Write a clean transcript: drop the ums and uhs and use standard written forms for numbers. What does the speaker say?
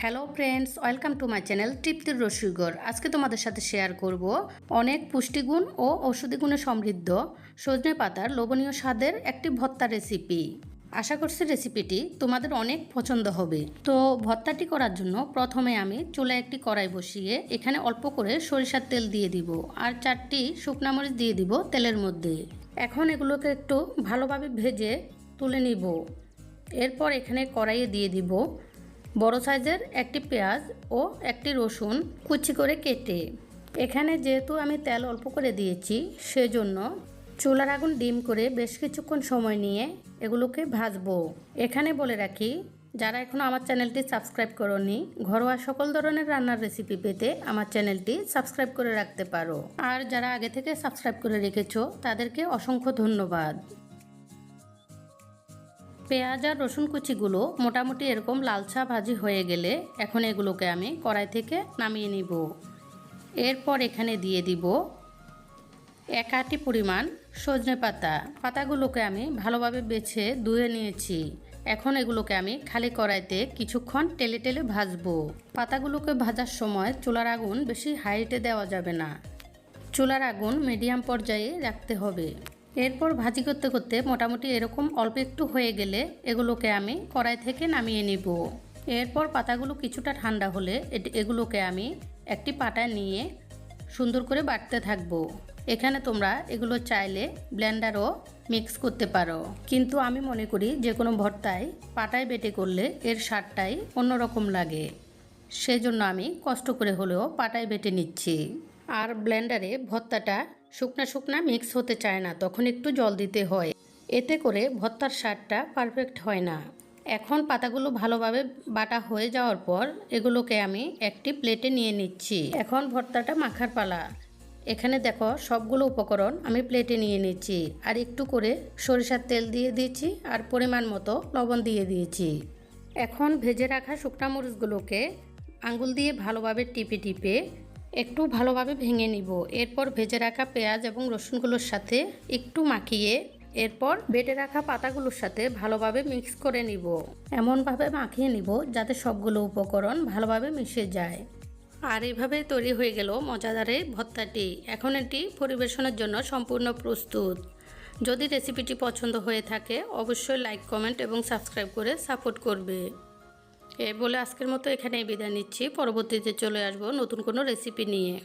Hello friends, welcome to my channel তৃপ্তির রসুইঘর। আজকে তোমাদের সাথে শেয়ার করব অনেক পুষ্টিগুণ ও ঔষধি গুণে সমৃদ্ধ সজনে পাতার লোভনীয় স্বাদের একটি ভর্তা রেসিপি। আশা করছি রেসিপিটি তোমাদের অনেক পছন্দ হবে। তো ভর্তাটি করার জন্য প্রথমে আমি চুলায় একটি কড়াই বসিয়ে এখানে অল্প করে সরিষার তেল দিয়ে দিব আর 4টি শুকনা মরিচ দিয়ে দিব তেলের মধ্যে। এখন এগুলোকে একটু ভালোভাবে ভেজে তুলে নিব। এরপর এখানে কড়াইয়ে দিয়ে দিব বড় সাইজের একটি পেঁয়াজ ও একটি রসুন কুচি করে কেটে। এখানে যেহেতু আমি তেল অল্প করে দিয়েছি সেজন্য চুলার আগুন ডিম করে বেশ কিছুক্ষণ সময় নিয়ে এগুলোকে ভাজবো। এখানে বলে রাখি, যারা এখনও আমার চ্যানেলটি সাবস্ক্রাইব করোনি, ঘরোয়া সকল ধরনের রান্নার রেসিপি পেতে আমার চ্যানেলটি সাবস্ক্রাইব করে রাখতে পারো। আর যারা আগে থেকে সাবস্ক্রাইব করে রেখেছো তাদেরকে অসংখ্য ধন্যবাদ। পেঁয়াজ আর রসুন কুচিগুলো মোটামুটি এরকম লালচা ভাজি হয়ে গেলে এখন এগুলোকে আমি কড়াই থেকে নামিয়ে নিব। এরপর এখানে দিয়ে দিব 1 আটি পরিমাণ সজনে পাতাগুলোকে আমি ভালোভাবে বেছে ধুয়ে নিয়েছি। এখন এগুলোকে আমি খালি কড়াইতে কিছুক্ষণ টেলে টেলে ভাজবো। পাতাগুলোকে ভাজার সময় চুলার আগুন বেশি হাইটে দেওয়া যাবে না, চুলার আগুন মিডিয়াম পর্যায়ে রাখতে হবে। এরপর ভাজি করতে করতে মোটামুটি এরকম অল্প একটু হয়ে গেলে এগুলোকে আমি কড়াই থেকে নামিয়ে নিব। এরপর পাতাগুলো কিছুটা ঠান্ডা হলে এগুলোকে আমি একটি পাটায় নিয়ে সুন্দর করে বাটতে থাকবো। এখানে তোমরা এগুলো চাইলে ব্লেন্ডারও মিক্স করতে পারো, কিন্তু আমি মনে করি যে কোনো ভর্তায় পাটায় বেটে করলে এর স্বাদটাই অন্যরকম লাগে। সেজন্য আমি কষ্ট করে হলেও পাটায় বেটে নিচ্ছি। আর ব্লেন্ডারে ভর্তাটা শুকনা শুকনা মিক্স হতে চায় না, তখন একটু জল দিতে হয়, এতে করে ভর্তার স্বাদটা পারফেক্ট হয় না। এখন পাতাগুলো ভালোভাবে বাটা হয়ে যাওয়ার পর এগুলোকে আমি একটি প্লেটে নিয়ে নিচ্ছি। এখন ভর্তাটা মাখার পালা। এখানে দেখো সবগুলো উপকরণ আমি প্লেটে নিয়ে নিচ্ছি আর একটু করে সরিষার তেল দিয়ে দিয়েছি আর পরিমাণ মতো লবণ দিয়ে দিয়েছি। এখন ভেজে রাখা শুকনা মরিচগুলোকে আঙ্গুল দিয়ে ভালোভাবে টিপে টিপে একটু ভালোভাবে ভেঙে নিব। এরপর ভেজে রাখা পেঁয়াজ এবং রসুনগুলোর সাথে একটু মাখিয়ে এরপর বেটে রাখা পাতাগুলোর সাথে ভালোভাবে মিক্স করে নিব। এমনভাবে মাখিয়ে নিব যাতে সবগুলো উপকরণ ভালোভাবে মিশে যায়। আর এইভাবে তৈরি হয়ে গেল মজাদার এই ভর্তাটি। এখন এটি পরিবেশনের জন্য সম্পূর্ণ প্রস্তুত। যদি রেসিপিটি পছন্দ হয়ে থাকে অবশ্যই লাইক, কমেন্ট এবং সাবস্ক্রাইব করে সাপোর্ট করবে। বলে আজকের মতো এখানেই বিদায় নিচ্ছি। পরবর্তীতে চলে আসবো নতুন কোনো রেসিপি নিয়ে।